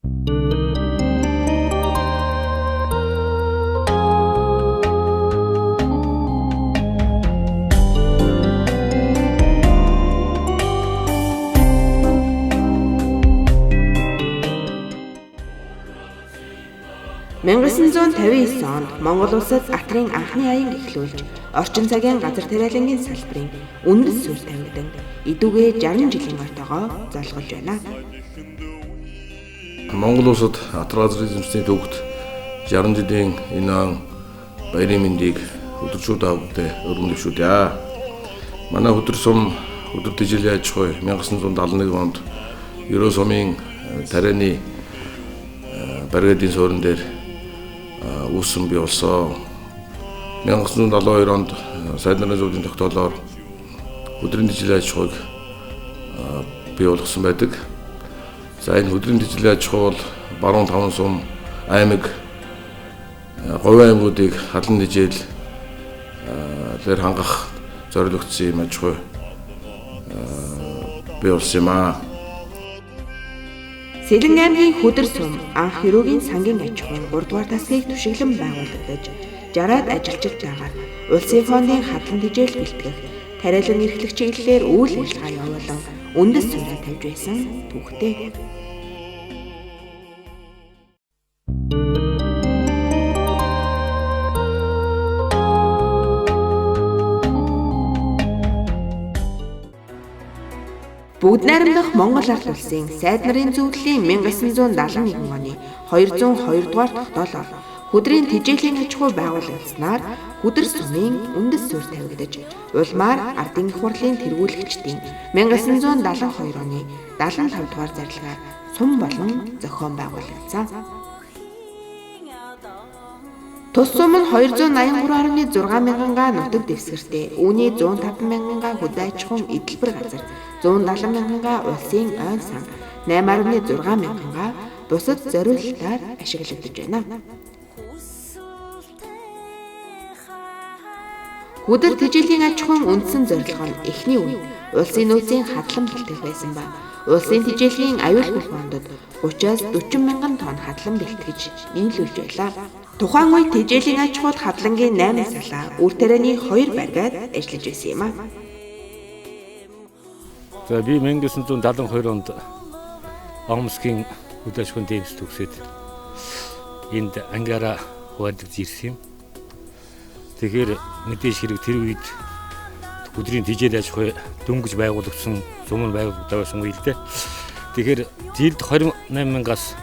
(1959) онд Монгол улсад АТАР-ын анхны аян эхлүүлж, орчин цагийн газар тариалангийн салбарын үндэс суурь тавигдан идүүгээ 60 жилийн ойтойгоо золгож байна. Монгол улсад АТАР газрын эзэмшлийн төвд 60 жилийн энэ он баярын мэндийг өдөржүүд авахтай өргөнөвшүүдээ. Манай хөдөр сум хөдөр тэжээлийн аж ахуй 1971 онд Ерөө сумын тарианы баригдын суурин дээр үүссэн бий болсон. 1972 онд сайд нарын зөвлөлийн тогтоолоор хөдрийн тэжээлийн аж ахуйг бий болгосон байдаг. За энэ хөдрийн тэжээлийн аж ахуй бол баруун таван сум аймаг говь аймагуудыг халан тэжээл дээр хангах зорилгоцсон юм аж ахуй бий болсон юм аа. Сэлэн аймгийн Хүдэр сум анх Ерөөгийн сангийн аж ахуйн 3 дугаар тасгийг түшиглэн байгуулагдаж, 60-аад ажилчид байгаа улсын фондын хадлан тэжээл бэлтгэх, тариалан эрхлэх чиглэлээр үйл ажиллагаа явуулан үндэс суурь тавьж байсан түүхтэй. Бүгд найрамдах Монгол ард улсын сайд нарын зөвлөлийн 1971 оны 202 дугаар тогтоолоор хөдрийн тэжээлийн аж ахуй байгуулагдсанаар Хүдэр сумын үндэс суурь тавигдаж, улмаар ардын их хурлын тэргүүлэгчдийн 1972 оны 75 дугаар зарилгаар сум болон зохион байгуулагдсан. Тус сум нь 283.6 мянганга нутаг дэвсгэртэй, үүний 150 мянганга хөдөө аж ахуйн эдэлбэр газар, 170 мянганга улсын ойн сан, 8.6 мянганга бусад зориулалтаар ашиглагдаж байна. Хүдэр тэжээлийн аж ахуйн үндсэн зорилго нь эхний үед улсын нөөцийн хадлан бэлтгэх байсан ба улсын тэжээлийн аюулгүй фондод 30-40 мянган тонн хадлан бэлтгэж нийлүүлж байлаа. Тухайн үед тэжээлийн аж ахуйд хадлангийн 8 салаа, үр тарианы 2 баригад ажиллаж байсан юм а. За би 1972 онд Омскийн хөдөө аж ахуйн дэвс төгсөөд энд ангаараа хуваалцаж ирсэн юм. Тэгэхээр мэдээж хэрэг тэр үед хөдрийн тэжээлийн аж ахуй дөнгөж байгуулагдсан сум нь байгуулагдсан байсан үйл дээ. Тэгэхээр жилд 28,000-аас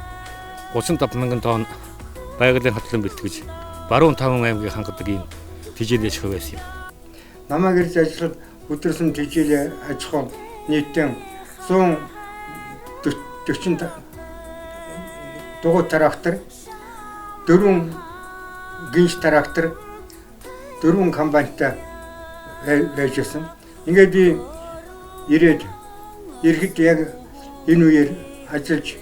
35,000 тонн байгалийн хадлан бэлтгэж баруун таван аймгийг хангадаг ийм тэжээлийн аж ахуй байсан юм. Намайг ирж ажиллаад Хүдэр сум тэжээлийн аж ахуй нийтдээ 140 дугуй трактор, 4 гинш трактор, 4 компанитай байжсэн. Ингээд би ирээд ирэхэд яг энэ үеэр ажиллаж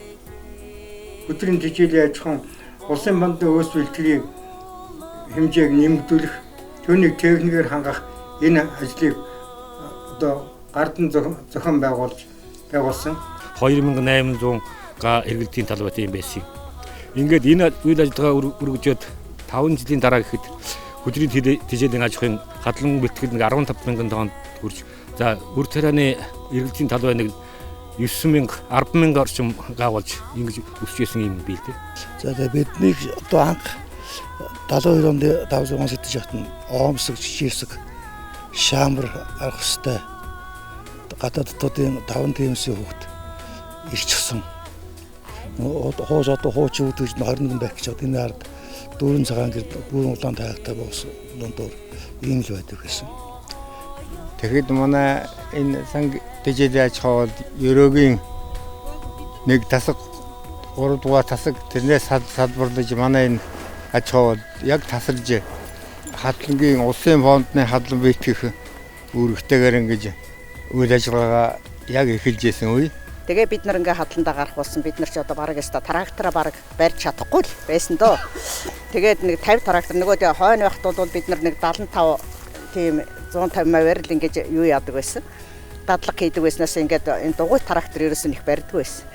Хүдрийн тэжээлийн аж ахуйн улсын фондын өөс бэлтгэлийн хэмжээг нэмэгдүүлэх, түүнийг техникээр хангах энэ ажлыг одоо гардан зохион байгуулсан. 2800 га эргэлтийн талбайтай юм байсан. Ингээд энэ үйл ажиллагаа өргөжөөд 5 жилийн дараа гэхэд хөдрийн тэжээлийн аж ахуйн хадлан бэлтгэл 15,000 тонн хүрч, за үр тарианы эргэлтийн талбай нэг 9,000 10,000 орчим гаагуулж ингэж өсчихсэн юм бий дээ. За биднийг одоо анх 72 онд 500 сэтэж хатна оомсог, жижигсэг, шаамар арах хөстэй гадаадтуудын 5 тэмсийн хүүхд ирчихсэн. Хууч одоо хууч үүдэж 21 байх гэж одоо энэ ард дүүрэн цагаан гэр бүрэн улаан таагтай болсон дундуур ийм л байдаг гэсэн. Тэгэхэд манай энэ санг тэжээлийн аж ахуйд Ерөөгийн 1 тасаг 3 дугаар тасаг тэрнээс салбарлаж манай энэ аж ахуйд яг тасарж хадлангийн улсын фондны хадлан бэлтгэх үүрэгтэйгээр ингэж үйл ажиллагаа яг эхэлж исэн үе. Тэгээ бид нар ингээ хадландаа гарах болсон. Бид нар ч одоо бараг өста трактораа бараг барьж чадахгүй л байсан дөө. Тэгээд нэг 50 трактор нөгөө хойно байхад бол бид нар нэг 75 тийм 150 маваар л ингээ юу яадаг байсан. дадлага хийдэг байснаас ингээд энэ дугуй трактор ерөөс нь их барьдгүй байсан.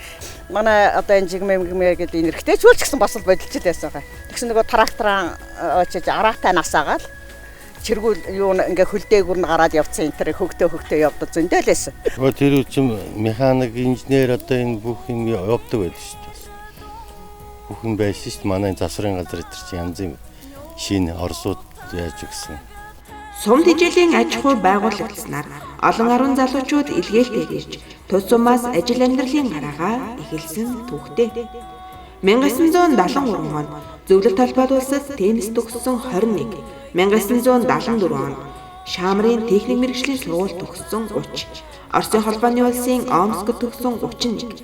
Манай одоо энэ жигмэ гэдэг энэ эргэжүүлж гэсэн бас бодолч байсан байгаа. Тэгсэн нөгөө трактораа очиж араатай насаагаал чиргүүл юу ингээ хөлдээгүр нь гараад явцсан энэ тэр хөгтөө явдаг зөндөлөөсөн. Тэр үчим механик инженер одоо энэ бүх юм явдаг байдаг шүү дээ. Бүх юм байсан шүү дээ. Манай засварын газар дээр чинь янз бүрийн шинэ орсууд яаж өгсөн. Сум тэжээлийн аж ахуй байгуулагдсанаар олон арван залуучууд илгээлтэйг ирж тус сумаас ажил амьдралын гараагаа эхэлсэн түүхтэй. 1973 онд зөвлөлт талбайд улсад теннис төгссөн 21, 1974 онд Шамрын техник мэргэжлийн сургууль төгссөн 30, Оросын холбооны улсын Омскд төгссөн 31,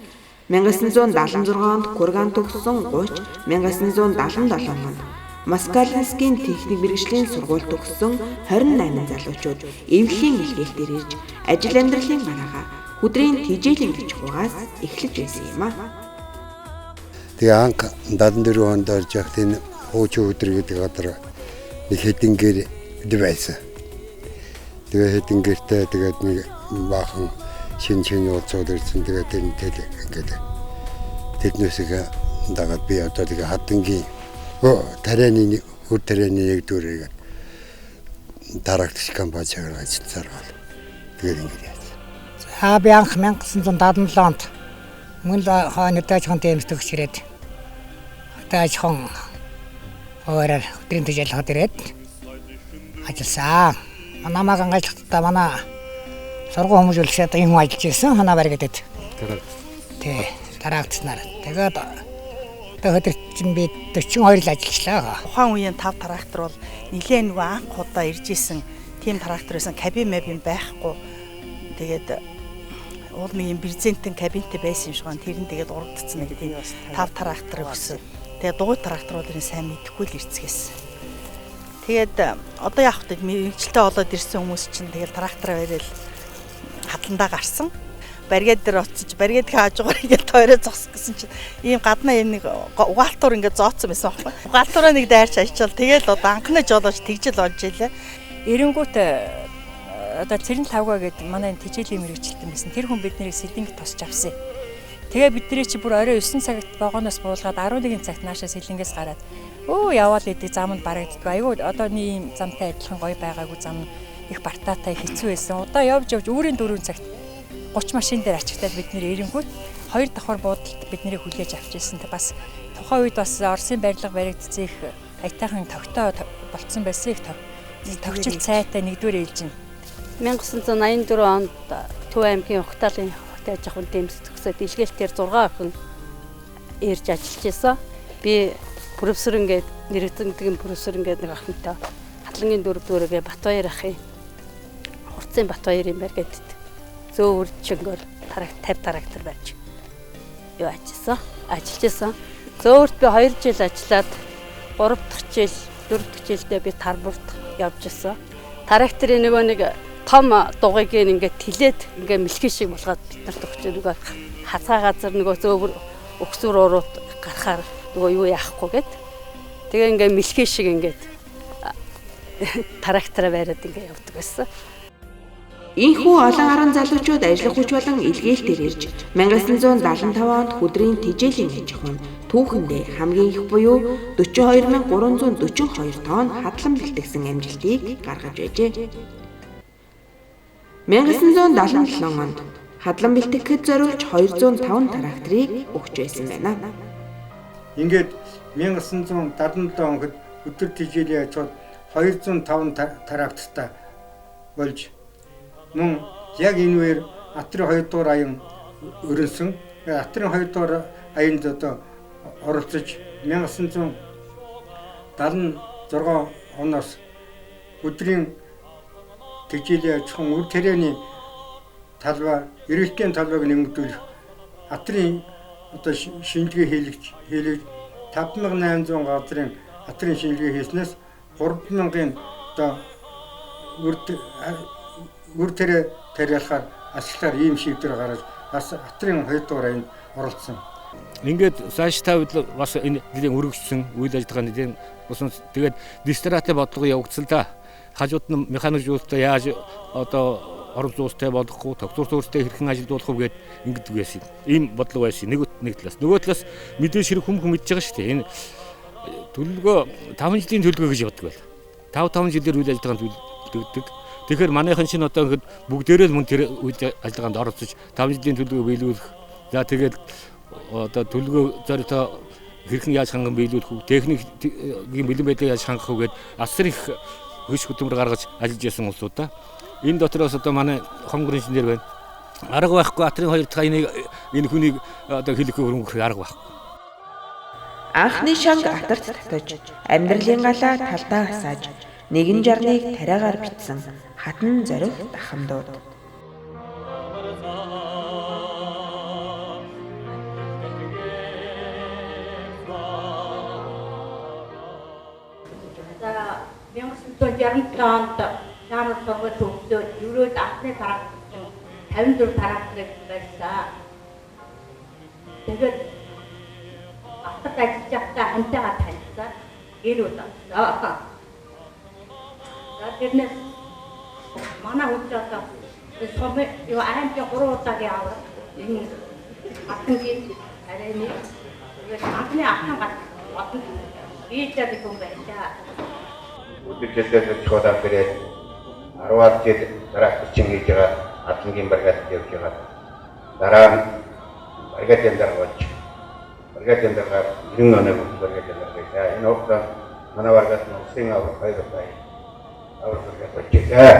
1976 онд Курган төгссөн 30, 1977 онд Москаленскийн техник мэргэжлийн сургууль төгссөн 28 залуучууд эвлэлийн илгээлтээр ирж ажил амьдралын гараагаа хөдрийн тэжээлийн гэж хугаас эхлэж байсан юм а. Тэгээ анх 74 онд орж явах энэ хуучин хөдөр гэдэг газар нэг хэдингээр байсан. Тэгээ хэдингэртэй тэгээд нэг баахан шинэ уулзууд ирсэн. Тэгээд энэ тэл ингээд тэднээсээ дагаад би одоо тэгээ хатангийн тарианы хөр тарианы нэг дүрийг тарагтч компаниар ажилласаар гал. Тэгээд ингэж яасан. За би анх 1977 онд мөн л хойно даажхан тэмс төгс ирээд даажхан өөрөөр хөдрийн тэжээл хот ирээд ажилласан. Намайг ангажлалтаа манай сургууль хүмүүжүүлэгчид энэ хүн ажиллаж ирсэн ханаа барь гэдэг. Тий, тараагцснаар. Тэгээд өдөр чинь би 42 л ажиллажлаа. Ухаан үеийн 5 трактор бол нэлээд нөгөө анх удаа ирж исэн тийм трактор байсан. Кабин байхгүй. Тэгээд уулын брезентэн кабинтэй байсан юм шиг байна. Тэр нь тэгээд урагдцсан нэг тийм 5 трактор өгсөн. Тэгээд дугуй трактор бол энэ сайн мэдэхгүй л ирцгээс. Тэгээд одоо яах вэ? Мэргэжилтэй болоод ирсэн хүмүүс чинь тэгээд трактораа бариад хатландаа гарсан. Баригад дээр оцож баригад хаажгаар ингээд тойроо зогсох гэсэн чинь ийм гаднаа ийм нэг угаалтуур ингээд зооцсон байсан байхгүй. Угаалтуураа нэг дайрч ажичвал тэгээд одоо анхны жолооч тэгжэл олж илээ. Эренгүүт одоо цэрэн лавга гэдэг манай тэжээлийн мэргэжилтэн байсан. Тэр хүн биднийг сэлэнгэд тосч авсан. Тэгээ бидний чи бүр орой 9 цагт вагоноос буулгаад 11 цагт наашаа сэлэнгээс гараад яваал идэг замд барагддаг. Айгүй одооний ийм замтай адилхан гоё байгаагүй зам их бартаатай хэцүү байсан. Удаа явж өөрийн 4 цагт 30 машин дээр ачигтаад бид нэр эренгүүт 2 давхар буудалд бид нэрийг хүлээж авч ирсэн. Бас тухайн үед бас Оросын барилга баригдсан их аятайхан тогтоо болцсон байсан их тогтчил цайтай нэгдүгээр ээлжин. 1984 онд Төв аймгийн Ухтаалын тааж ахын дэмс төгсөөд илгээлтээр 6 охин ирж ажиллаж байсан. Би профессор ингээд нэрвэзэнтгийн профессор ингээд нэг охинтой хатлангийн 4 дүүргээ Батбаяр ахын Хурцын Батбаярын байр гэдэг зөөвөр чөнгөөр 50 трактор барьж юу ажиллаж байсан. Зөөвөрт би 2 жил ажиллаад 3 дахь жил 4 дахь жилдээ би Тарбурт явж байсан. Тракторын нөгөө нэг том дугыг ингээд тилээд ингээд мэлхий шиг болгоод бид нарт өгч нөгөө хазгаа газар нөгөө зөөвөр өксөр урууд гарахаар нөгөө юу яахгүй гэд. Тэгээ ингээд мэлхий шиг ингээд трактор бариад ингээд явдаг байсан. Ийхүү олон арван залуучууд ажиллах хүч болон илгээлтээр ирж 1975 онд хөдрийн тэжээлийн аж ахуйн түүхэндээ хамгийн их буюу 42342 тонн хадлан бэлтгэсэн амжилтыг гаргаж байжээ. 1977 онд хадлан бэлтгэхэд зориулж 205 тракторыг өгч байсан байна. Ингээд 1977 онд хөдөр тэжээлийн аж ахуйд 205 трактортай болж мөн яг энэ үеэр Атрын 2 дугаар аян өрнсөн. Атрын 2 дугаар аянд одоо оролцож 1976 оноос өдрийн тэжээлийн аж ахуйн үр тарианы талбай, эргэлтийн талбайг нэмэгдүүлэх Атрын одоо шинжилгээ хийлгэж 5800 газрын Атрын шинжилгээ хийснээс 3000-ын одоо үр тариалахаар ашиглаар ийм шийдвэр гаргаж бас Атрын 2 дугаар аянд оролцсон. Ингээд цааш тавьд бас энэ нэлийн өргөжсөн үйл ажиллагааны тийм усан тэгээд дистракт бодлого явагдсан та. Хажууд нь механикчуудтай яаж одоо орон зуустай болохгүй, тогтвор суурьтай хэрхэн ажилдуулах вэ гэд ингэдэг байсан. Ийм бодлого байсан. Нэг талаас. Нөгөө талаас мэдээж хэрэг хүмүүс мэдж байгаа шүү дээ. Энэ төлөвлөгөө 5 жилийн төлөвлөгөө гэж боддог байл. 5 жилээр үйл ажиллагаанд төлөвлөдөг. Тэгэхээр манайхан шинэ одоо ингээд бүгдээрээ л мөн тэр үйл ажиллагаанд оролцож 5 жилийн төлөвлөгөө биелүүлэх. За тэгээд одоо төлөвлөгөө зорилтоо хэрхэн яаж ханган биелүүлэх вэ? Техникийн бэлэн байдлыг яаж хангах вэ гэд асар их хөш хөтөлбөр гаргаж ажиллаж байсан улсуудаа. Энэ дотроос одоо манай хонгор инженер байна. Арга байхгүй Атрын 2 дахь энэ хүнийг одоо хэлэхгүй хөрөнгөх арга байхгүй. Анхны шанг атарт татаж, амьдралын галаа талдаа асааж, нэгэн жарныг тариагаар бичсэн хатан зориг дахамдууд. За 1967 онд Шаамар сургууль төгсөөд ерөөд анхны практик 54 практик байсан. Тэгээд автад ажиллаж байхдаа хантайгаа танилцаад гэр бүл боллоо. За тэрнээс манай хүүхдүүд сумын юу аймгийн 3 удаагийн аваад энэ хатангийн арайны тэгээд анхны ахын гал бодсон ийдээд юм байна. Үдирчлээс чухал бэрээд 10-аад жил тракторчин хийж байгаа Атлагийн бригадд явж байгаа. Дараа нь бригадын даргач. Бригадын даргаар 90 оны бригадын даргаа. Энэ хугацаанд манай бригад нь усын аврал 2 удаа аврал хийчихээ.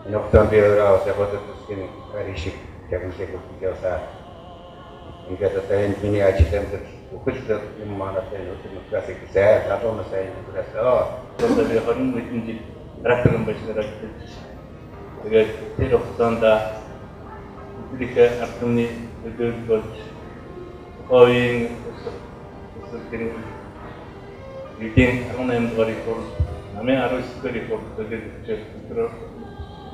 Энэ хугацаанд би өөрөө сахиуд төсгийн ришигягнлыг өгсөн. Ингээд одоо энэ миний ажлын бүхэл юм манайтай нөхөс ихсээ залуунаас энэ хүрээсөө. Одоо би 20 мэдэн жил тракторын байшнаар ажиллаж. Тэгээд тэр хугацаанд үдирийн автомны төлөвлөлт хойн үсгэрийн эдийн 18 дугаарыг хурд намын 19 дугаарыг хурд төлөвлөж өдрөө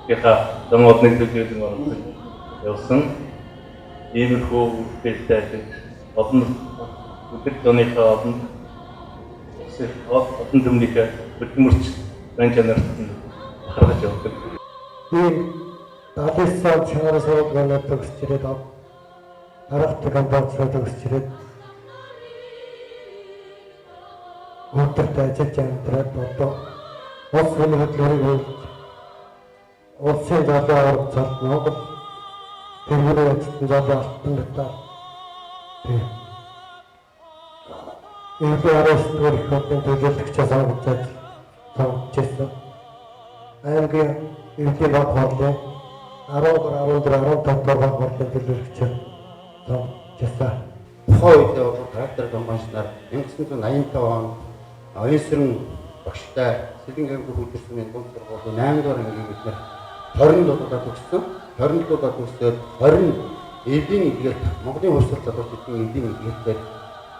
яха домодны төлөвлөлт орсон явсан. Иймэрхүү үйлдэлтэй ажил олон өдөр тооныхоо олон төмнийхээ хөдөлмөрч байн чанарт бахархаж явдаг. Би 79 он чанарын сургуулиуд төгсч ирээд дараагийн компанид төгсч ирээд өдөрт ажиллаж амьдраад одоо улс орны хөдөлмөрийг хөвж улсын залуу аврагцалд Монгол тэргээр ажилласан залуу алтан батар энэ араас төрөх хөдөлмөрийн төлөөлөгчөөс сонгогдсон. Аймгийн эвдийн баг хоолой 13, 14, 15 дугаар баг хоолойн төлөөлөгчөөр сонгогдсон. Тухайн үед трактор компаниснаар 1985 онд оюусын багштай Сэлэнгийн хөдөлсөмийн дунд сургуулийн 8 дугаар ангийн бид 20 дуудаа төгссөн. 20 дуудаа төгсөөд 20 эдийн эдгээр Монголын хурцлал залуучдын эдийн эдгээрээр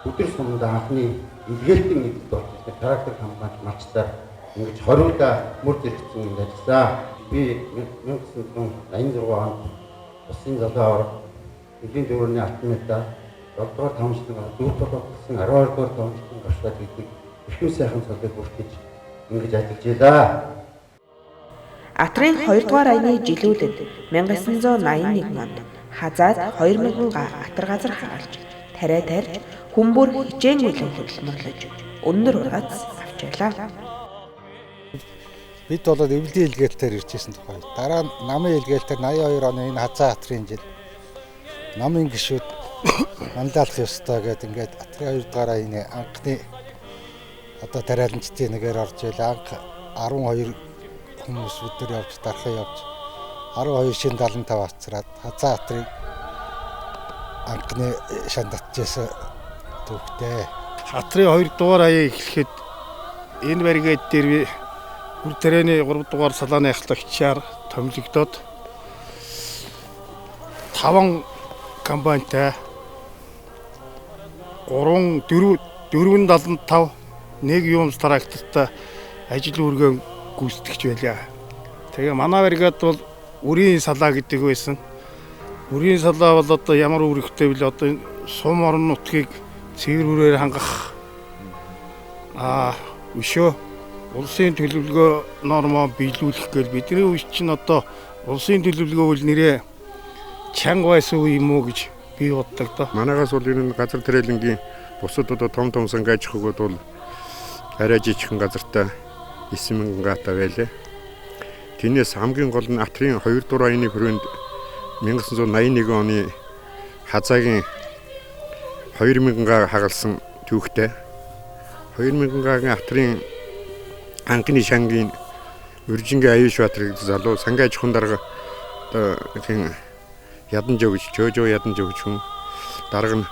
өдөр сумд анхны эдгээртэн эдгэрт болсон трактор компанид малчтаар ингэж 20 удаа мөр зэрэгцсэн юм ажилласан. Би 1986 онд Усын залуу авраг эдийн дөрөвний алтан медаль 7 дугаар 5 жилийн дүүт болсон 12 дугаар 5 жилийн гашаад гэдэг ихэнх сайхан цолыг бүртгэж ингэж ажиллаж байлаа. Атрын 2 дугаар аяны жилүүлэлд 1981 онд хазаад 2000 га атар газар хагалж тариа тарьж хүмүүр хичээнгүй хөдөлмөрлөж өндөр ургац авчирлаа. Бид бол эвлэлийн илгээлтээр иржсэн тухай. Дараа нь намын илгээлтээр 82 оны энэ хазаа атрын жил намын гишүүд манлайлах ёстой гэдэг ингээд Атрын 2 дугаар аяны анхны одоо тариаламжтын нэгээр орж ийл анх 12 хүмүүс өдөр явж дарахаа явж 12 шин 75 ацраад хазаа атрыг анхны шанд татчихсан төвхтэй. Атрын 2 дугаар аяа эхлэхэд энэ баригад дээр бүр тэрээний 3 дугаар салааны ахлагчаар томилогдоод 5 компанитай 475 нэг юмс трактортай ажил үргэн гүйцэтгэж байлаа. Тэгээ манай баригад бол үрийн салаа гэдэг байсан. Үрийн салаа бол одоо ямар үүрэгтэй вэ? Одоо сум орон нутгийг цэвэр үрээр хангах өшөө улсын төлөвлөгөө нормоо биелүүлэх гээл бидний үе чинь одоо улсын төлөвлөгөө бол нэрээ чанга байсан үе юм уу гэж би боддог доо. Манайгаас бол энэ газар тариалангийн бусад одоо том сангаж хөгөөд бол арай жижигхэн газартай 9,000 гата байлаа. Тиймээс хамгийн гол нь Атрын 2 дугаар аяны хүрээнд 1981 оны хазаагийн 2000 га хагалсан түүхтэй 2000 гагийн Атрын анхны шангийн Үржингийн Аюушбаатар гэдэг залуу сангаж хүн дарга одоо тийм ядан жогч чөөжөө ядан жогч хүн дарга нь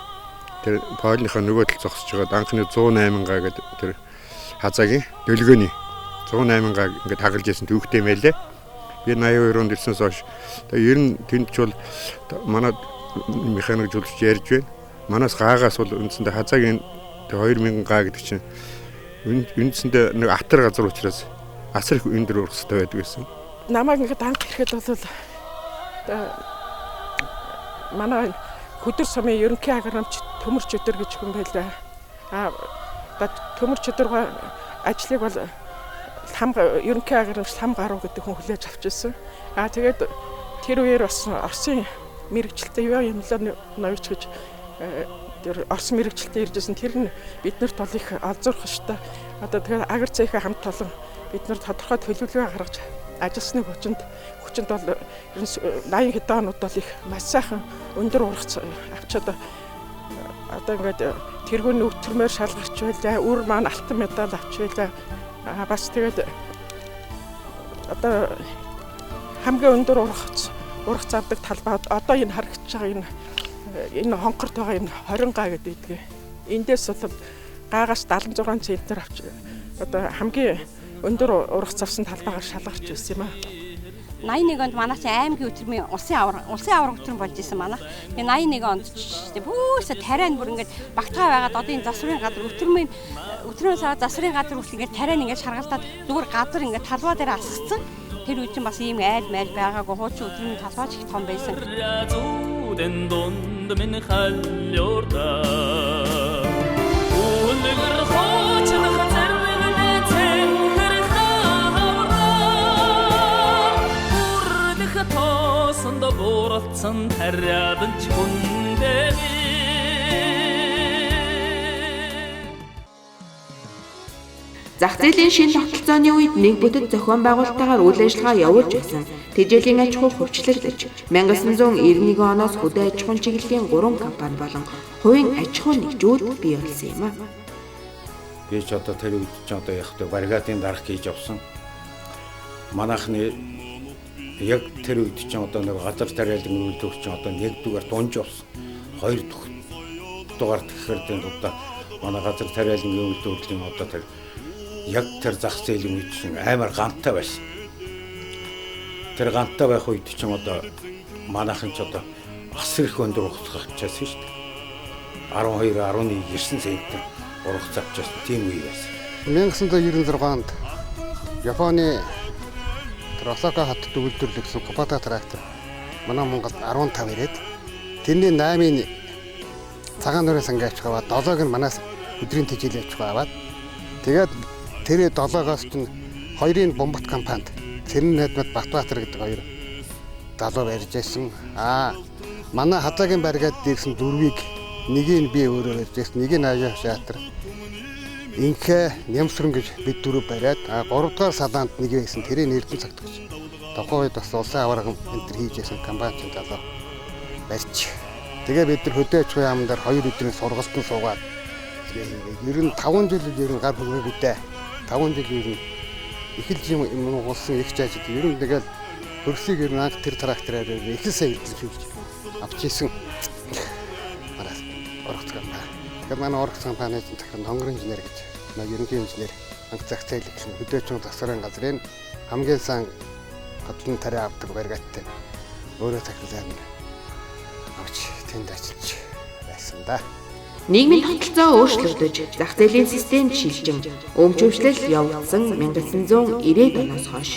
тэр поолийнхаа нөгөө тал зогсож байгаа анхны 108 га гэдэг тэр хазаагийн дөлгөөний 108 га ингээд хагалж ясан түүхтэй мэлээ. Би 82 онд ирсэнээс хойш ер нь тэнд ч бол манай механик жуулч ярьж байна. Манаас гаагаас бол үндсэндээ хазаагийн 2000 га гэдэг чинь үндсэндээ нэг атар газар учраас асар их өндөр урах хэрэгтэй байдаг гэсэн. Намайг ингээд анх ирэхэд бол манай хөдөр сумын ерөнхий агрономч төмөрч өдөр гэж хүн байлаа. Төмөрч өдөр ажлыг бол ерөнхий агрономч хам гаруу гэдэг хүн хүлээж авч ирсэн. Тэгээд тэр үеэр бас Оросын мэрэгчлэлтэй юу юмлаар нович гэж тэр Орос мэрэгчлэлтэй иржсэн. Тэр нь биднэрт бол их олзуурах штэ. Одоо тэгээд агар цэхээ хамт олон бид нар тодорхой төлөвлөгөө гаргаж ажилласны хүчинд бол 80 хэдэн онууд бол их маш сайхан өндөр ургац авчаад одоо ингээд тэргүүн өвтөрмөр шалгарч байлаа. Үр маань алтан медаль авч байлаа. Бас тэгээд одоо хамгийн өндөр ургац авдаг талбай одоо энэ харагдаж байгаа энэ хонхорт байгаа энэ 20 га гэдэг. Эндээс бол гаагаас 76 центнер авч одоо хамгийн өндөр ургац авсан талбайгаар шалгарч байсан юм аа. 81 онд манай аймгийн өтрмийн улсын авраг өтрм болж исэн манай. Тэгээ 81 онд ч бүүсэ тариан бүр ингээд багтгаа байгаад одоо энэ засварын газар өтрмөөс засварын газар хүртэл ингээд тариан ингээд шаргалтаад зүгээр газар ингээд талбай дээр асгацсан. Тэр үе чинь бас ийм айл майл байгаагүй хуучин өтрмийн талбай ч их том байсан. Бууралцсан тариадан ч хүндээ Зах зээлийн шинэ тогтолцооны үед нэг бүтэц зохион байгуулалтаар үйл ажиллагаа явуулж байсан. Тэжээлийн аж ахуй хөгжлөрлөж 1991 оноос хөдөө аж ахуйн чиглэлийн 3 компани болон хувийн аж ахуй нэгжүүд бий болсон юм а. Би ч одоо тэр үед ч одоо яг тэ баригатын дарах хийж авсан. Манайхны яг тэр үед чинь одоо нэг газар тариалан үйлдвэр чинь одоо 1 дугаар дунж болсон. 2 дугаар тэгэхээр энэ одоо манай газар тариалан үйлдвэрлэлийн одоо тэр яг тэр зах зээлийн үед чинь амар гантай байсан. Тэр гантай байх үед чинь одоо манайхан ч одоо асар их өндөр ургац авчихсан шүү дээ. 12 11 9 центнер ургац авчихсан тийм үе байсан. 1996 онд Японы Осака хотод үйлдвэрлэгдсэн Кубата трактор манай Монголд 15 ирээд тэрний 8-ын цагаан нуурын сангийн авч аваад 7-ыг нь манаас өдрийн тэжээлийн авч аваад тэгээд тэр 7-оос чинь 2-ын бомбот компанид Цэрэн найдмад Батбаатар гэдэг 2 залуу барьж байсан. Манай хазаагийн баригад дээрсэн 4-ийг нэгийг би өөрөө барьж байсан. Нэгийг Аюушбаатар инхэ Нямсрын гэж бид 4 бариад 3 дугаар салаанд нэг байсан. Тэрийг Эрдэнэ цагт гэж. Тухайн үед бас улсын аварга энэ төр хийж байсан компани залуу барьж. Тэгээ бид нар хөдөө аж ахуйн яамнаар 2 өдрийн сургалтын суугаад ер нь 5 жил ер нь гар хөргөөгүй дээ. 5 жил ер нь эхэлж юм улсын их жаажд ер нь тэгэл хөрсийг ер нь анх тэр трактораар их сайн илэрхийлж авч ийсэн. Орогц компани. Тэгэхээр манай орогц компанид захирал хонгор инженер гэж ерөнхий инженер анх зах зээл гэсэн хөдөөчн засварын газрын хамгийн сайн гадны тариа авдаг баригаттай өөрөө захирлаар авч тэнд ажиллаж байсан да. Нийгмийн тогтолцоо өөрчлөгдөж, зах зээлийн систем шилжин, өмчөвчлөл явагдсан 1990-ад оноос хойш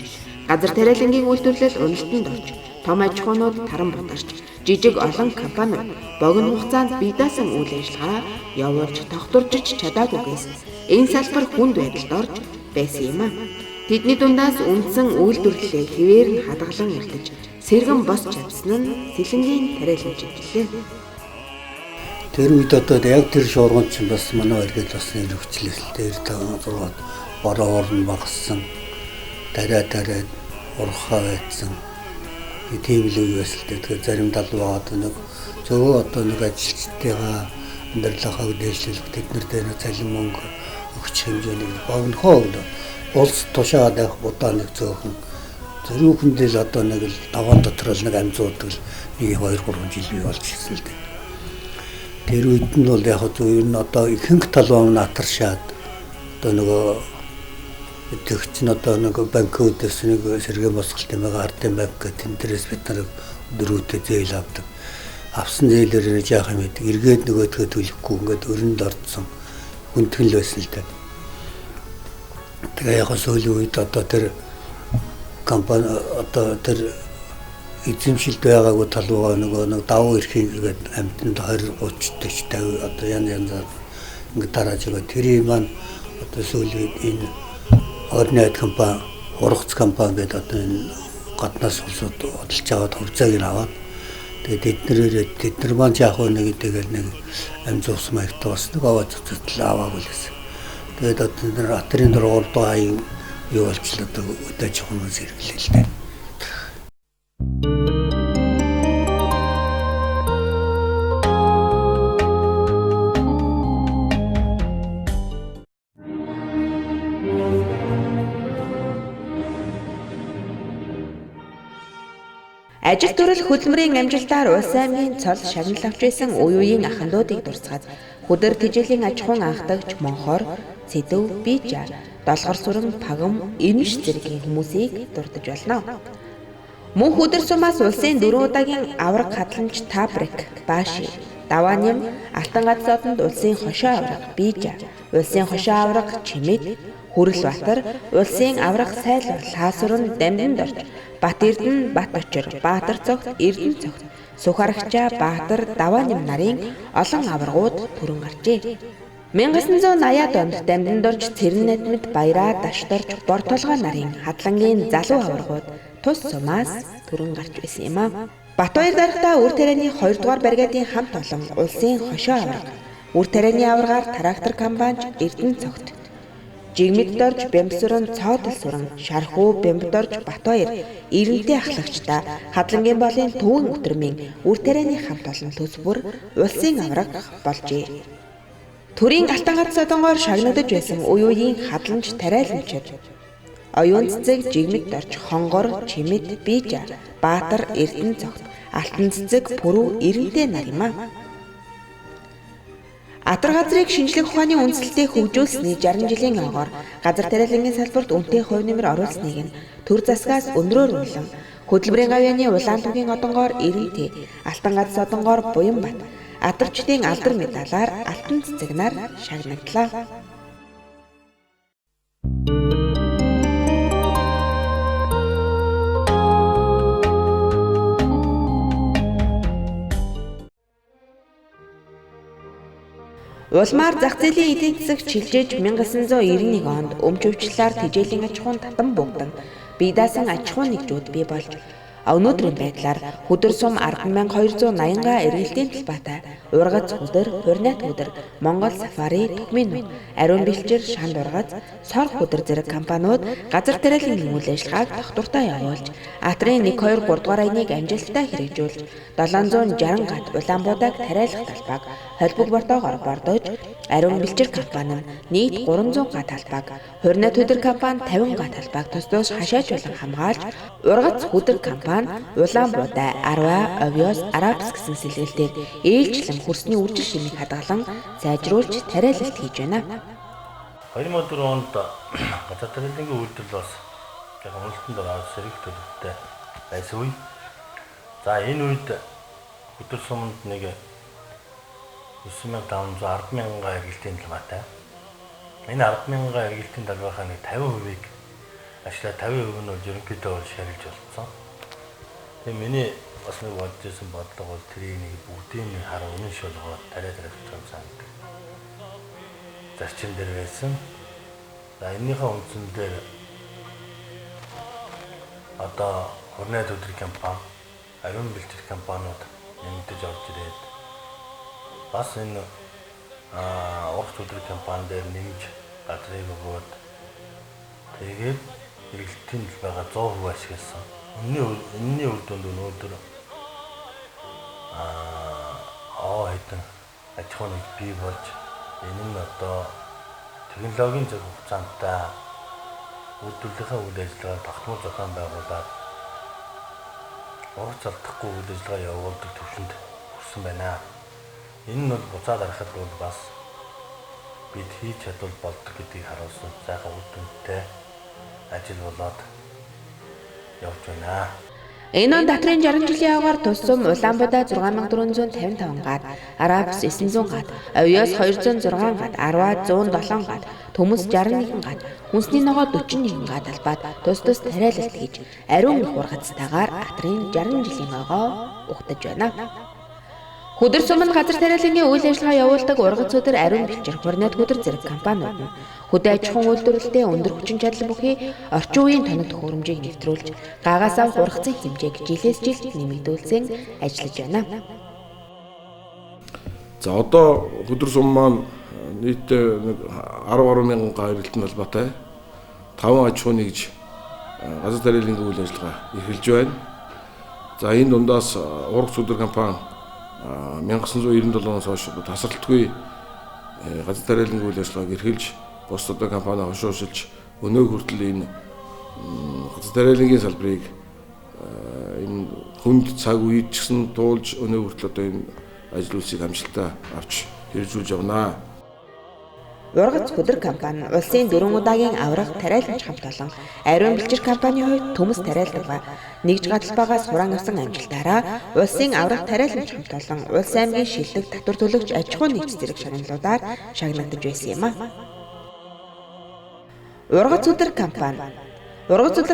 газар тариалангийн үйлдвэрлэл уналтанд орж, том аж ахуйнууд таран бударч, жижиг олон компаниуд богино хугацаанд бие даасан үйл ажиллагаа явуулж тогтворж чадаагүйгээс энэ салбар хүнд байдалд орж байсан юм а. Тэдний дундаас үндсэн үйлдвэрлэлээ хэвээр нь хадгалан ярдаж сэргэн босч явсан нь сэлэнгийн тариалан чиглэлээ. Тэр үед одоо яг тэр шуурганд ч бас манай иргэд бас нэр хүчлээсэлтэй 96 бороо орн багассан. Тарай урхаа байсан. Тийм л үе байсан. Тэгэхээр заримдаа л байгаа нэг зөвхөн одоо нэг ажилчдаа амьдралаа дээшлэх тэднэр дээр цалин мөнгө өгч хэмжээний богинохоо улс тушаад авах удаа нэг зөөхөн зөвхөндөө л одоо нэг л даваан дотор л нэг амзуудаг л 1-2-3 жил бий болж ирсэн л дээ. Тэр үед нь бол яг зөв ер нь одоо ихэнх талбай натаршаад одоо нөгөө итгэгч нь одоо нэг банкудаас нэг сэргээн босголт юм байгаа ардын банк гэх тэмдрээс бид нар дөрөвдөө зээл авдаг. Авсан зээлээр нэг яах юм бэ? Эргээд нөгөөдгөө төлөхгүй ингээд өрөнд орцсон хүндгэн л байсан л дээ. Тэгээ яг сүүлийн үед одоо тэр компани одоо тэр эзэмшилд байгаагүй талбайгаа нэг давуу эрхийн гээд амтнд 20 30 40 50 одоо янзаар ингээд дарааж байгаа. Тэрийг маань одоо сүүлийн энэ орнойд компани ургац компани гэдэг одоо энэ гаднаас улсууд хөдөлж аваад хувьцааг нь аваад тэгээд тэд нар маань яг нэг тэгэл нэг амзуус маягтай бас нэг аваад цэцэл аваагүй л байсан. Тэгээд одоо тэр атрын дөрөөр доо юу болчихлоо одоо өдөөж хүмүүс хэрэглээ л дээ. Ажил төрөл хөдөлмөрийн амжилтаар улс аймгийн цол шагнал авч байсан үе үеийн ахандуудыг дурсгаад хөдөр тэжээлийн аж ахуйн анхдагч Монхор, Сэдэв, Бижа, Долгор сүрэн, Пагам, Эмш зэргийн хүмүүсийг дурдж болно. Мөн хөдөр сумаас улсын 4 удаагийн авраг хадламж Табрик, Баши, Даваним, Алтан гад зоодонд улсын хошоо авраг Бижа, улсын хошоо авраг Чимэд, Хүрэлбаатар, улсын авраг Сайлор, Лаасүрэн, Дамданд орж Бат Эрдэнэ, Бат Очир, Баатар цогт, Эрдэнэ цогт, Сүхарагчаа, Баатар, Даваним нарын олон аврагууд түрэн гарчээ. 1980-ад онд Дамданд орж Цэрэн Надмид, Баяраа, Дашторж, Бортолгой нарын хадлангийн залуу аврагууд тус сумаас түрэн гарч байсан юм а. Батбаяр дарагтаа үр тарианы 2 дугаар бригадын хамт олон улсын хошоо авраг, үр тарианы аврагаар трактор компанич Эрдэнэ цогт, Жигмэд дорж Бямбсүрэн, Цоодол сүрэн, Шархуу, Бямб дорж Батбаяр, Ирэнтэй ахлагчдаа хадлангийн болын төвөн өтрмийн үр тарианы хамт олон төс бүр улсын авраг болжээ. Төрийн Алтан гад зодонгоор шагнагдж байсан үе үеийн хадламж тариаланчид оюун цэцэг Жигмэд дорж Хонгор, Чимэд, Бижа, Баатар, Эрдэнэ цогт, Алтан цэцэг, Пүрүү, Ирэнтэй нар юм а. Атар газрыг шинжлэх ухааны үндэслэлтэй хөгжүүлсний 60 жилийн огоор газар тариалангийн салбарт үнэтэй хувь нэмэр оруулсныг нь төр засгаас өндрөөр үнэлэн хөдөлмөрийн гавьяаны улаан түвгийн одонгоор Ирэнтэй, Алтан гад зодонгоор Буянбат, Адарчдын алдар медалаар алтан цэцэг нар шагнагдлаа. Улмаар зах зээлийн эдийн засаг чилжээж 1991 онд өмч өвчлөлөөр тэжээлийн аж ахуйн татан бүгдэн бие даасан аж ахуйн нэгжүүд бий болж өнөөдрийн байдлаар хөдөр сум 10,280-га эргэлтийн талбайтай ургац хөдөр, хурнайт хөдөр, Монгол сафари, Түмэн нүд, ариун бэлчээр, шанд ургац, сор хөдөр зэрэг компаниуд газар тариалангийн үйл ажиллагааг тогтвортой явуулж, Атрын 1, 2, 3 дугаар аяныг амжилттай хэрэгжүүлж, 760 гад Улаанбуудаг тариалах талбайг холбог бортоогоор бордож, ариун бэлчээр компани нь нийт 300 га талбайг, хурнайт хөдөр компани 50 га талбайг тус хашаажуулан хамгаалж, ургац хөдөр компани Улаанбуудай, Арва, Овёс, Арабс гэсэн сэлгэлтээр ээлжлэн хөрсний үржил шимийг хадгалан сайжруулж тариалалт хийж байна. 2004 онд газар тариалангийн үйлдвэрлэл бас яг үнэлтэнд ороод сэрэг төлөвтэй байсан үе. За энэ үед хөдөр суманд нэг 9,510 мянга эргэлтийн талбайтай. Энэ 10 мянга эргэлтийн талбайхаа нэг 50%-ийг ажлаа 50% нь ерөнхийдөө шарилж болцсон. Тэгээ миний бас нэг бодож ирсэн бодлого бол тэрийг нэг бүгдийн хараа үнэн шалгоод тариад тавьчихсан санаг. Зарчим дээр байсан. За энэнийхээ үндсэн дээр одоо хурны төдрийн компани, ариун бэлтгэл компаниуд нэмэгдэж орж ирээд бас энэ урт төдрийн компани дээр нэмж газрыг өгөөд тэгээд эргэлтийн байгаа 100% ашигласан. Үнний үр дүнд өнөөдөр хэдэн аж ахуй нэгж бий болж энэ нь одоо технологийн зөв хугацаантай үйлдвэрлэлийн үйл ажиллагаа тогтмол зохион байгуулад урт залдахгүй үйл ажиллагаа явуулдаг төвшөнд хүрсэн байна. Энэ нь бол буцаад харахад бол бас бид хийж чадвал болдог гэдгийг харуулсан сайхан үр дүнтэй ажил болоод явж байна. Энэ он татрын 60 жилийн явгаар тусам Улаанбудаа 6455 гад, Арабс 900 гад, Авьяас 206 гад, Арваа 107 гад, Төмөс 61 гад, Хүнсний ногоо 41 гад албаад тус тариалалт хийж ариун их ургацтайгаар татрын 60 жилийн огоо угтаж байна. Хөдөр суманд газар тариалангийн үйл ажиллагаа явуулдаг ургац хөдөр ариун бэлчээр Хорнет хөдөр зэрэг компаниуд нь хөдөө аж ахуйн үйлдвэрлэлтэй өндөр хүчин чадал бүхий орчин үеийн тоног төхөөрөмжийг нэвтрүүлж гаагаас авах ургацын хэмжээг жилээс жилд нэмэгдүүлсэн ажиллаж байна. За одоо хөдөр сум маань нийтдээ 10 мянган га эрэлтэн холбоотой 5 аж ахуй нэгж газар тариалангийн үйл ажиллагаа эхэлж байна. За энэ дундаас ургац хөдөр компани 1997 оноос хойш тасралтгүй газар тариалангийн үйл ажиллагааг эрхэлж бус одоо компани хошуушилж өнөө хүртэл энэ газар тариалангийн салбарыг энэ хүнд цаг үед ч гэсэн туулж өнөө хүртэл одоо энэ ажил үйлсийг амжилттай авч хэрэгжүүлж явнаа. Ургац хөдөр компани улсын 4 удаагийн аврах тариаланч хамт олон ариун бэлчээр компанийн хувьд төмөс тариалдаг нэгж гадалбаагаас хураан авсан амжилтаараа улсын аврах тариаланч хамт олон улс аймгийн шилдэг татвар төлөгч аж ахуй нэгж зэрэг шагналуудаар шагнагдаж байсан юм а. Ургац хөдөр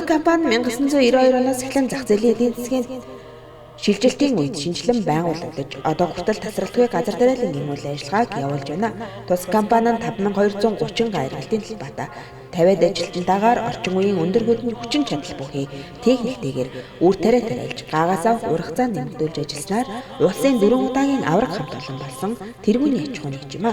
компани 1992 оноос эхлэн зах зээлийн эдийн засгийн шилжилтийн үед шинжилэн байгуулагдаж одоо хүртэл тасралтгүй газар тариалангийн үйл ажиллагааг явуулж байна. Тус компани нь 5230 га эргэлтийн талбайтай 50-ад ажилчнтайгаар орчин үеийн өндөр хүчин чадал бүхий техниктэйгээр үр тариа тариалж гаагаас авах ургацаа нэмэгдүүлж ажилласнаар улсын 4 удаагийн авраг хамт олон болсон тэргүүний аж ахуй нэгж юм а.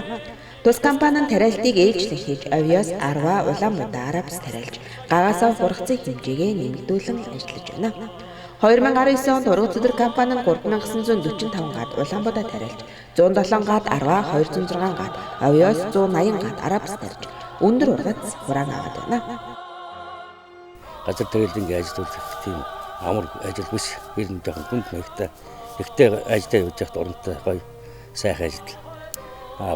Тус компани нь тариалтыг ээлжлэх хийж Авьяас, Арваа, Улаанбудаа, Арабс тариалж гаагаас авах ургацын хэмжээгээ нэмэгдүүлэн ажиллаж байна. 2019 онд ургац хөдөр компани нь 3945 гад Улаанбудаа тариалж 107 гад Арваа, 206 гад Авьяас, 180 гад Арабс тарьж өндөр ургац хураан аваад байна. Газар тариалангийн ажил үйлдвэрлэх тийм амар ажил биш. Ер нь жоохон хүнд мэгтэй. Ихтэй ажиллаа явуулж байхад урамтай гоё сайхан ажил.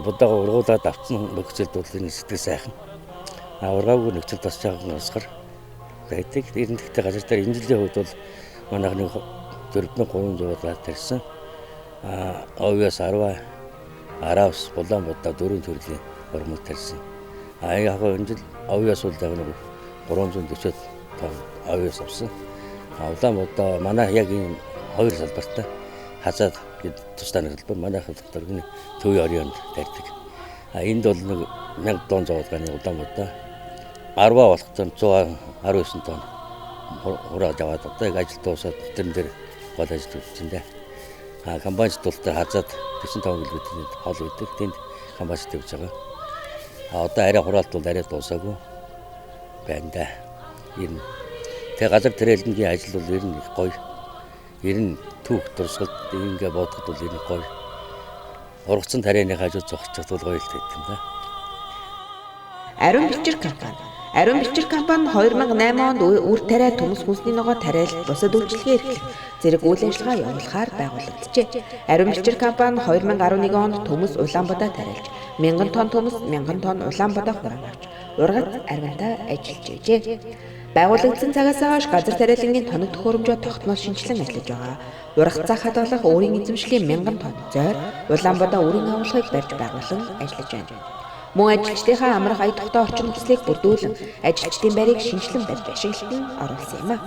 Будаагаа ургуулад авцсан нөхцөлд бол энэ сэтгэл сайхан. Ургаагүй нөхцөл бас жоохон усгар байдаг. Ер нь ихтэй газар дээр энэ жилийн хувьд бол манайхны 4300-аар тарьсан. Авьяас, Арваа, Арабс, Улаанбудаа 4 төрлийн урмал тарьсан. Яг энэ жил Авьяас бол яг нэг 345 Авьяас авсан. Улаанбудаа манай яг энэ хоёр салбартай хазаад тусдаа салбар манайхад дөрвийн төвийн орионд тарьдаг. Энд бол нэг 1700 ганы Улаанбудаа Арваа болох 119 тонн хурааж аваад одоо яг ажил дуусаад тэрэн дээр гол ажил үзсэн дээ. Компанич тултаа хазаад 45 жилийн хоол өгдөг. Тэнд компанич тавьж байгаа. Одоо арай хураалт бол арай дуусаагүй байна да. Ер нь тэг газар тариалангийн ажил бол ер нь их гоё. Ер нь түүх дурсгалд ингээ бодоход бол ер нь гоё. Ургацсан тарианы хажууд зогсчиход бол гоё л гэдэг юм да. Ариун бэлчээр компани 2008 онд үр тариа төмөс хүнсний ногоо тариалт бусад үйлчлэгээ эрхлэх зэрэг үйл ажиллагаа явуулахаар байгуулагджээ. Ариун бэлчээр компани 2011 онд төмөс Улаанбудаа тариалж 1000 тонн төмөс 1000 тонн Улаанбудаа хураан авч ургац арвинтай ажиллаж байжээ. Байгуулагдсан цагаас хойш газар тариалангийн тоног төхөөрөмжөө тогтмол шинжилэн ажиллаж байгаа. Ургацаа хадгалах өөрийн эзэмшлийн 1000 тонн зойр Улаанбудаа өрийн агуулгыг барьж байгуулан ажиллаж байна. Мөн ажилчдынхаа амрах ая тухтай орчин нөхцөлийг бүрдүүлэн ажилчдын байрыг шинжилэн барьж ашиглалтанд оруулсан юм а.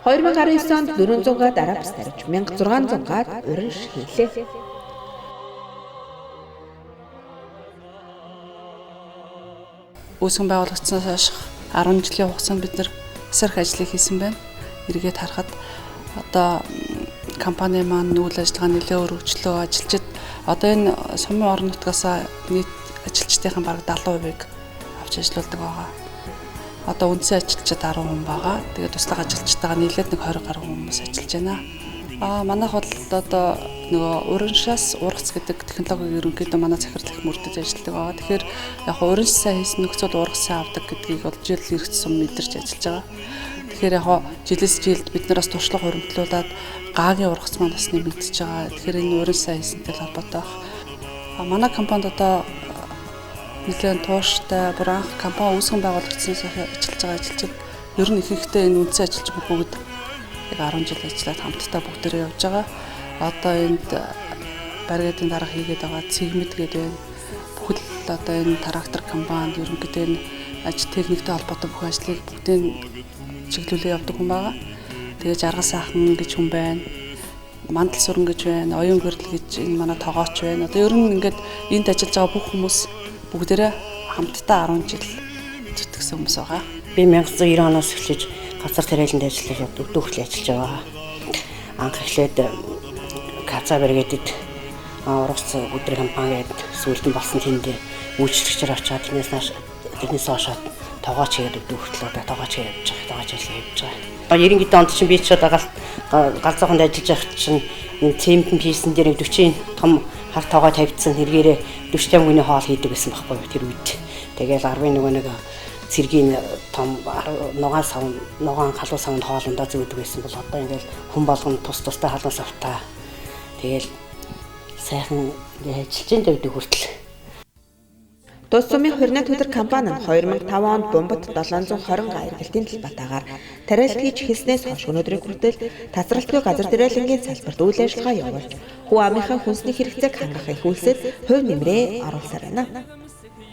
2019 онд 400 гад Арабс тарьж 1600 гад уран хийлээ. Үүсгэн байгуулагдсанаас хойш 10 жилийн хугацаанд бид нар эсрэг ажлыг хийсэн байна. эргээд харахад одоо компани маань үйл ажиллагаа нэлээд өргөжлөө ажилчид одоо энэ сумын орон нутгаас нийт ажилчдын бараг 70%-ийг авч ажиллаулдаг байгаа. Одоо үндсэн ажилчид 10 хүн байгаа. Тэгээд туслах ажилчдаа нийлээд нэг 20 гаруй хүмүүс ажиллаж байна. Манайх бол одоо нөгөө ураншаас ургац гэдэг технологиг ерөнхийдөө манай захирал их мөрдөж ажилладаг байгаа. Тэгэхээр яг уранш сайн хийсэн нөхцөл ургац сайн авдаг гэдгийг бол жил эрт сум мэдэрч ажиллаж байгаа. Тэгэхээр яг жилээс жилд бид нараас туршлага хуримтлуулад гагийн ургац маань бас нэмэгдэж байгаа. Тэгэхээр энэ уранш сайн хийсэнтэй холбоотой байна. Манай компанид одоо нэлээд тууштай бүр анх компани үүсгэн байгуулагдсанаас ажиллаж байгаа ажилчид ер нь ихэнхдээ энэ үндсэн ажилчид бүгд яг 10 жил ажиллаад хамтдаа бүгдээрээ явж байгаа. Одоо энд баригдын дарга хийгээд байгаа цэгмэд гэдэг байна. Бүхэл одоо энэ трактор компанид ерөнхийдөө энэ техниктэй холбоотой бүх ажлыг бүгдийг чиглүүлээ явдаг хүн байгаа. Тэгээ жаргал сайхан гэж хүн байна. Мандал сүрэн гэж байна. Оюун гэрэл гэж энэ манай тоогооч байна. Одоо ер нь ингээд энд ажиллаж байгаа бүх хүмүүс бүгдээрээ хамтдаа 10 жил зүтгэсэн хүмүүс байгаа. Би 1990 оноос эхлэж газар тариаланд ажиллаж өдөртөл ажиллаж байгаа. Анх эхлээд Каза бэргэдэд ургац өдөр компани гэдэг сүүлдэн болсон тэнд үйлчлэгчээр очиад тэрнээс хойш тоогооч хийгээд өдөртөл одоо тоогооч хийж явж байгаа. Тоогооч ажиллаж явж байгаа. 90-д онд чинь би ч одоо галзууханд ажиллаж байх чинь цементэн пийсэн дээр 40 том хар тоогоо тавьдсан хэрэгээрээ 40 хүний хоол хийдэг гэсэн байхгүй тэр үед. Тэгээл 10-ын нэг цэргийн том нугаан халуун савнд хоолндоо зөөдөг байсан бол одоо ингээл хүн болгонд тустай халуун савтаа тэгээл сайхан ажиллаж энэ дэвдэг хүртэл. Тус сумын Хорны төдөр компани нь 2005 онд Бомбот 720 га эргэлтийн талбайтаагаар тариалт хийж эхэлснээс хойш өнөөдрийн хүртэл тасралтгүй газар тариалангийн салбарт үйл ажиллагаа явуулж хүү амынхаа хүнсний хэрэгцээг хангах их үйлсэд хувь нэмрээ оруулсаар байна.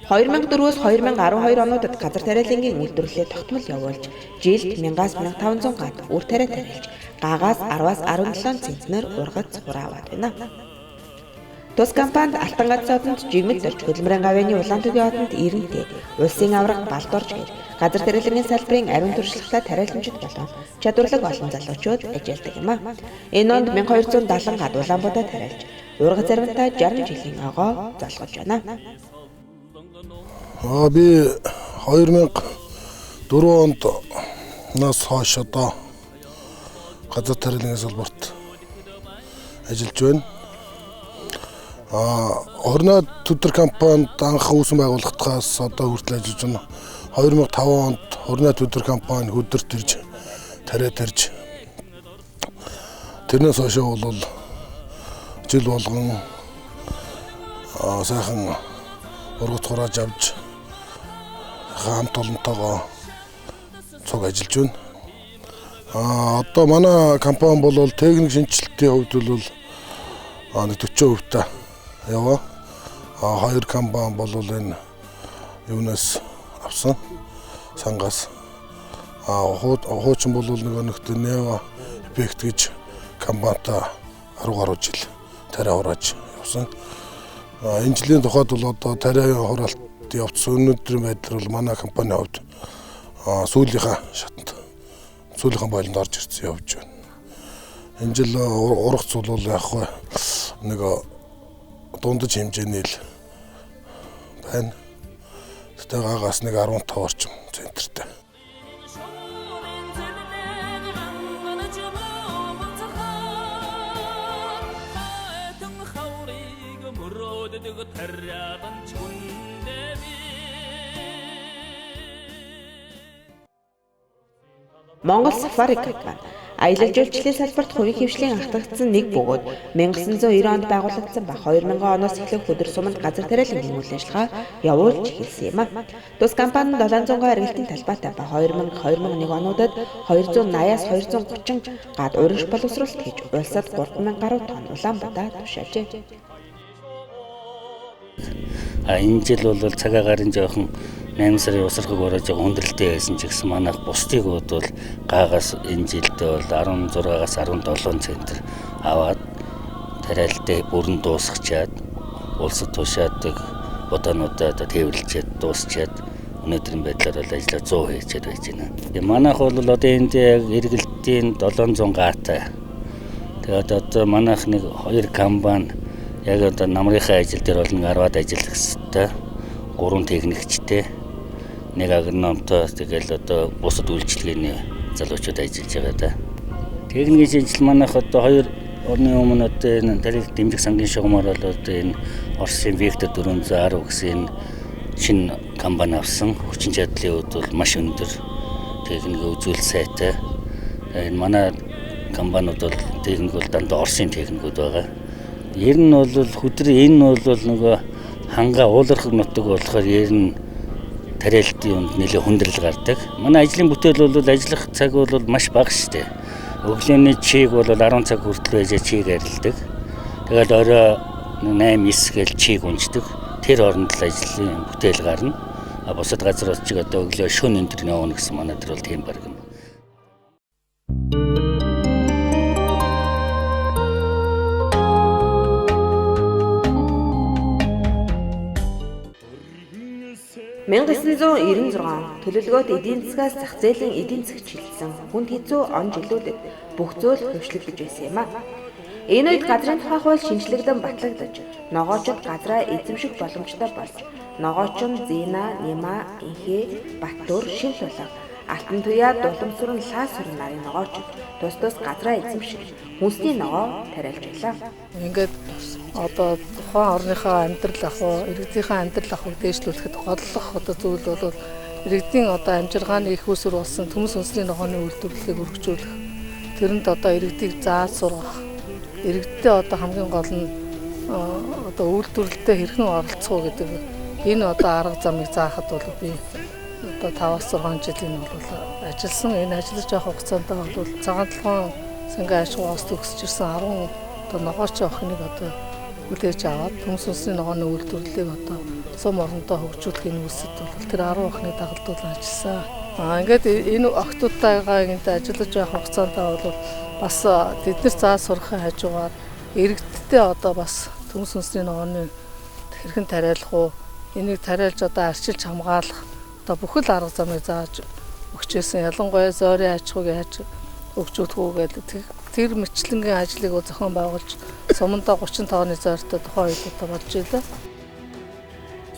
2004-өөс 2012 онуудад газар тариалангийн үйлдвэрлэлээ тогтмол явуулж жилд 1000-аас 1500 гад үр тариа тариалж гаагаас 10-аас 17 центнер ургац хурааваад байна. Тус компанид Алтан гадсууданд жигмэд дөрж хөдөлмөрийн гавьяаны Улаантүгийн одонд ирэнтэй улсын авраг балдорж гэр газар тариалангийн салбарын ариун туршлагатай тариаламжид болон чадварлаг олон залуучууд ажилладаг юм а. Энэ онд 1270 гад Улаанбуудаа тариалж ургац заримтай 60 жилийн огоо залгаж байна. Би 2004 онд нас хойш одоо газар тариалангийн салбарт ажиллаж байна. Хорны төдөр компанид анх үүсгэн байгуулагдахаас одоо хүртэл ажиллаж байна. 2005 онд Хорны төдөр компани HUDER төрж тариа тарьж тэрнээс хойш бол жил болгон сайхан ургац хурааж авч хамт олонтойгоо цуг ажиллаж байна. Одоо манай компани бол техник шинжилтийн хувьд бол 40% та яваа. Хоёр компани бол энэ юунаас авсан сангаас хуучин бол нэг Нева эффект гэж компанитай 10 гаруй жил тариа хурааж явсан. Энэ жилийн тухайд бол одоо тариа хураалт явуулсан өнөөдрийн байдлаар бол манай компани хувьд сүүлийнхаа шатанд сүүлийнхаа боолонд орж ирсэн явж байна. Энэ жил ургац бол яг нэг дундаж хэмжээний л байна. Тэгтээ гаагаас нэг 15 орчим центртэй. Монгол сафари компани аялал жуулчлалын салбарт хувийн хвшлийн автагдсан нэг бөгөөд 1990 онд байгуулагдсан ба 2000 оноос эхлэн HUDER суманд газар тариалангийн үйл ажиллагаа явуулж эхэлсэн юм а. Тус компани 700 га эргэлтийн талбайтай ба 2000-2001 онуудад 280-аас 230 гад уранш боловсруулалт хийж улсад 3000 гаруй тонн Улаанбуудаа тушаажээ. Энэ жил бол цагаагаар жоохон 8 сарын усрахыг ороод өндөрлөлттэй байсан ч гэсэн манайх бусдыг бол гаагаас энэ жилдээ бол 16-аас 17 центр аваад тариалалтаа бүрэн дуусгачаад улсад тушаадаг удаануудаа тээвэрлжээд дуусчаад өнөөдрийн байдлаар бол ажлаа 100 хийчихэд байж байна. Манайх бол одоо энд яг эргэлтийн 700 гаатай. Тэгээд одоо манайх нэг 2 компани яг одоо намрынхаа ажил дээр бол нэг 10-аад ажиллагчтай, 3 техникчтэй, нэг агрономтой тэгэл одоо бусад үйлчилгээний залуучууд ажиллаж байгаа да. Техникийн ажил манайх одоо 2 орны өмнө одоо энэ тарих дэмжих сангийн шугамар бол одоо энэ Оросын Вектор 410 гэсэн шинэ компани авсан. Хүчин чадлын хувьд бол маш өндөр, техникийн үзүүл сайтай. Энэ манай компаниуд бол техник бол дандаа Оросын техникүүд байгаа. Ер нь бол HUDER энэ бол нөгөө ханга уулархаг нутаг болохоор ер нь тариалтын үнд нэлээд хүндрэл гардаг. Манай ажлын бүтээл бол ажиллах цаг бол маш бага шүү дээ. Өглөөний чийг бол 10 цаг хүртэл байж чийг арилдаг. Тэгэл орой 8-9 гээл чийг унждаг. Тэр оронд л ажлын бүтээл гарна. А бусад газар очиж одоо өглөө шөнө энэ төр явна гэсэн манай тэр бол тийм баг юм. төлөвлөгөөт эдийн засгаас зах зээлийн эдийн засгч хилсэн хүнд хэцүү он жилүүдэд бүх зүйл хөвшлөгдөж байсан юм а. Энэ үед газрын тухай хууль шинжлэгдэн батлагдаж, ногоочд газраа эзэмших боломжтой болж, ногоочин Зина, Нима, Инхээ, Баттуур, Шинхлулга, Алтан туяа, Дуламсүрэн, Лаа сүрэн нарын ногоочд тус газраа эзэмших хүнсний ногоо тариалж байлаа. Ингээд одоо тухайн орныхоо амьдрал ахуй, иргэдийнхээ амьдрал ахуйг дээшлүүлэхэд голлох одоо зүйл бол иргэдийн одоо амжиргааны их усүр болсон төмс үнсний ногооны үйлдвэрлэлийг өргөжүүлэх. Тэрэнд одоо иргэдийг зааж сургах. Иргэдтэй одоо хамгийн гол нь одоо үйлдвэрлэлдээ хэрхэн оролцох уу гэдэг энэ одоо арга замыг заахад бол би одоо 5-6 жилийн бол ажилласан. Энэ ажиллаж явах хугацаанд бол цагаан толгойн сангийн ашигаас төгсөж ирсэн 10 одоо ногооч охиныг одоо хүлээж аваад төмс үнсний ногооны үйлдвэрлэлийг одоо сум орондоо хөгжүүлэхийн үүсэлт бол тэр 10 охины дагалдуулан ажилласан. Ингээд энэ охтуудтайгаа ингээд ажиллаж явах хугацаанд бол бас тэд нар заа сурахын хажуугаар иргэдтэй одоо бас төмс үнсний ногооны хэрхэн тариалах уу, энийг тариалж одоо арчилж хамгаалах одоо бүхэл арга замыг зааж өгчээсэн. Ялангуяа зөөрийн аж ахуйг яаж хөгжүүлэх үү гэдэг тэр мэтчлэнгийн ажлыг зохион байгуулж сумандаа 35-ны зоортой тухайн үед одоо болж байлаа.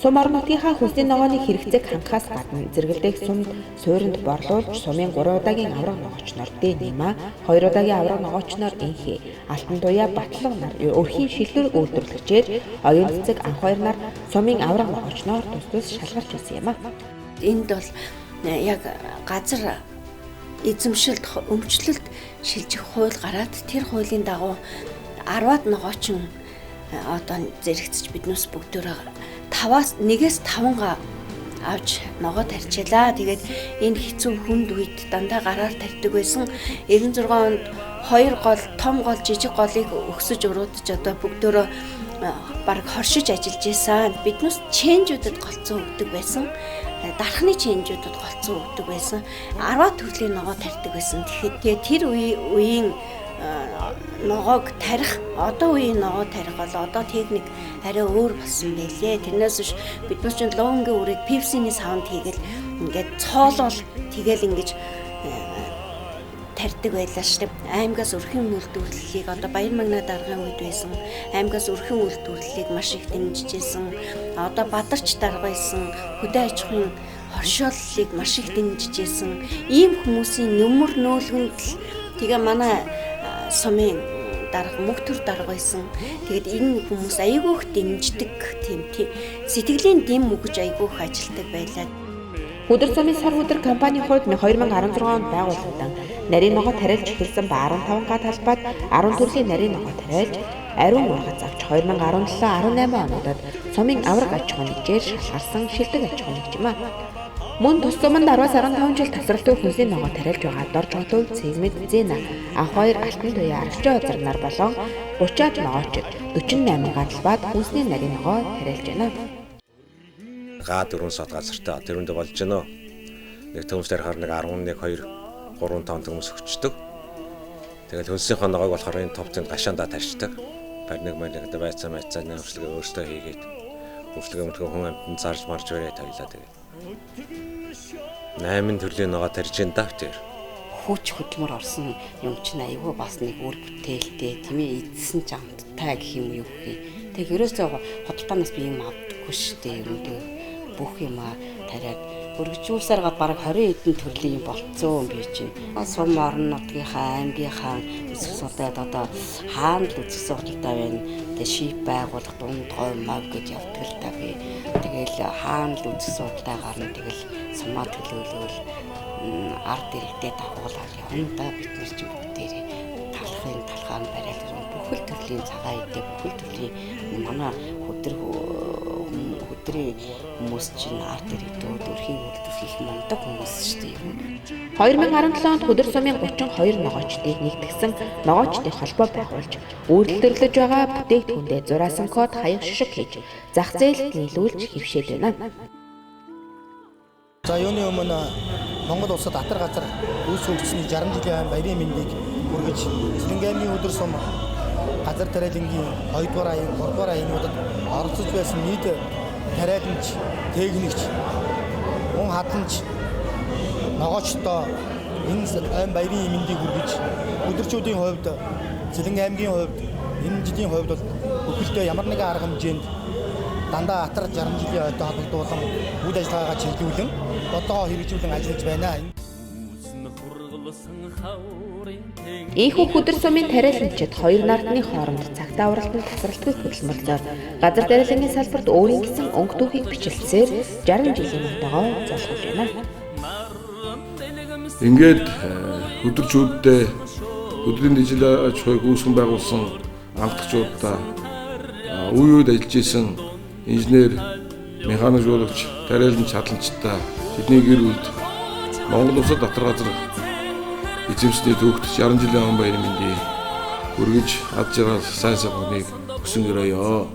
Сум орнотынхаа хүнсний ногооны хэрэгцээг хангахаас гадна зэрэгэлдэх сумд суурьнд борлуулж сумын 3 удаагийн авраг ногоочноор Нима, 2 удаагийн авраг ногоочноор Инхээ, Алтан туяа, Батлага нар өрхийн шилдвэр үйлдвэрлэгчээр оюун цэцэг анх хоёр нар сумын авраг ногоочноор тус шалгарч байсан юм а. Энд бол яг газар эзэмшилт өмчлөлт шилжих хууль гараад тэр хуулийн дагуу 10-аад ногоочин одоо зэрэгцэж биднээс бүгдөө 1-ээс 5 авч ногоо тарьчилаа. Тэгээд энэ хэцүү хүнд үед дандаа гараар тарьдаг байсан. 96 онд 2 гол, том гол, жижиг голыг өгсөж уруудаж одоо бүгдөө баг хоршиж ажиллаж байсан. Биднээс чэнжүүдэд голцсон өгдөг байсан. Дархны чэнжүүдэд голцсон өгдөг байсан. 10 төрлийн ногоо тарьдаг байсан. Тэгэхээр тэр үеийн ногоог тарих, одоо үеийн ногоо тарих бол одоо техник арай өөр болсон байлээ. Тэрнээс биш биднээс ч лоонгийн үрийг пепсиний саунд хийгээл ингээд цоолол тэгэл ингэж тарьдаг байлаа шүү дээ. Аймгаас өрхийн үйлдвэрлэлийг одоо Баяр Магна даргын үед байсан аймгаас өрхийн үйлдвэрлэлийг маш их дэмжижсэн. Одоо Бадарч дарга байсан хөдөө аж ахуйн хоршооллыг маш их дэмжижсэн. Ийм хүмүүсийн нөмөр нөөлгөнд тэгээ манай сумын дарга мөгтөр дарга байсан. Тэгэд энэ хүмүүс айгүйх дэмждэг тийм сэтгэлийн дэм өгж айгүйх ажилтдаг байлаа. HUDER сумын сар HUDER компанийн хувьд 2016 онд байгуулагдсан нарийн ногоо тариалж эхэлсэн ба 15 га талбайд 10 төрлийн нарийн ногоо тариалж ариун ургац авч 2017-18 онуудад сумын авраг аж ахуйн нэгжээр шалгарсан шилдэг аж ахуйн нэгж юм а. Мөн тус суманд 10-15 жил тасралтгүй хүнсний ногоо тариалж байгаа дорж хотов, Цэгмэд, Зина, анх хоёр Алтан туяа, Арчи озар нар болон 30-аад ногоочд 48 га талбайд хүнсний нарийн ногоо тариалж байна. Га 4 сот газартай тэрүүнд болж гэнэ. Нэг төмсдөр хар нэг 11 2 3 5 төмс өгчдөг. Тэгэл хөнсийнхөө ногоог болохоор энэ товцонд гашаандаа тарьчдаг. Барныг байцаа нэмшлэгээ өөртөө хийгээд үйлчлэгээ мөрхөө хүн амтнд зарж марж барай тавилаа тэгээд. 8 төрлийн ногоо тарьж энэ дав тэр. Хүүч хөдөлмөр орсон юм чинь айгүй бас нэг үр бүтээлтэй тийм ээ эзсэн жамттай гэх юм юу гэх. Тэг ерөөсөө хотолтоноос би юм авдаггүй шүү дээ. Ер нь бүх юмаа тариад өргөжүүлсээргээд бараг 20 хэдэн төрлийн болцсон юм би чинь. Сум орон нутгийнхаа аймгийнхаа эсрэг судад одоо хаана л үзэх сурталтай байна. Тэгээ шип байгуулах дунд гой мав гэж явдаг л та би. Тэгэл хаана л үзэх сурталтай гарна тэгэл сумаа төлөөлөл ард иргэдэд дагуулаад явна да бид нар ч бүгдээрээ талхаан бариад бүхэл төрлийн цагаан идэ бүхэл төрлийн манай хөдрийн хүмүүс чинь ард иргэдүүд өрхийн үйлдвэрлэх мундаг хүмүүс шүү дээ. 2017 онд хөдөр сумын 32 ногоочдыг нэгтгэсэн ногоочдын холбоо байгуулж үйлдвэрлэж байгаа бүтээгдэхүүндээ зураасан код хаяг шишиг хийж зах зээлд нийлүүлж хэвшээд байна. За юуны өмнө Монгол улсад атар газар үүс хөгжсөний 60 жилийн баярын мэндийг хүргэж Цэлэнгийн аймгийн хөдөр сум газар тариалангийн 2 дугаар аян 3 дугаар аянуудад оролцож байсан нийт тариаланч, техникч, мөн хадламж ногоочдоо энэ аймаг баярын мэндийг хүргэж өдөрчүүдийн хувьд Цэлэнгийн аймгийн хувьд энэ жилийн хувьд бол бүхэлдээ ямар нэгэн арга хэмжээнд дандаа атар 60 жилийн ойтой холбогдуулан үйл ажиллагаагаа чиглүүлэн одоо хэрэгжүүлэн ажиллаж байна. Ийхүү хөдөр сумын тариаланчид хоёр нардны хооронд цагтаа уралдан тасралтгүй хөдөлмөрлөөр газар тариалангийн салбарт өөрийн гэсэн өнгө түүхийг бичлэлсээр 60 жилийн онтойгоо залгуулж байна. Ингээд хөдөрчүүддээ хөдрийн ижил аж ахуйг үүсгэн байгуулсан анхдагчуудаа үе үед ажиллаж исэн инженер, механикжуулагч, тариаланч, хадламжтай тэдний гэр бүлд Монгол улсад атар газар эзэмсний төвөгт 60 жилийн он баярын мэндийг хүргэж ад жаргал сайн сайхныг өсөн гэрээё.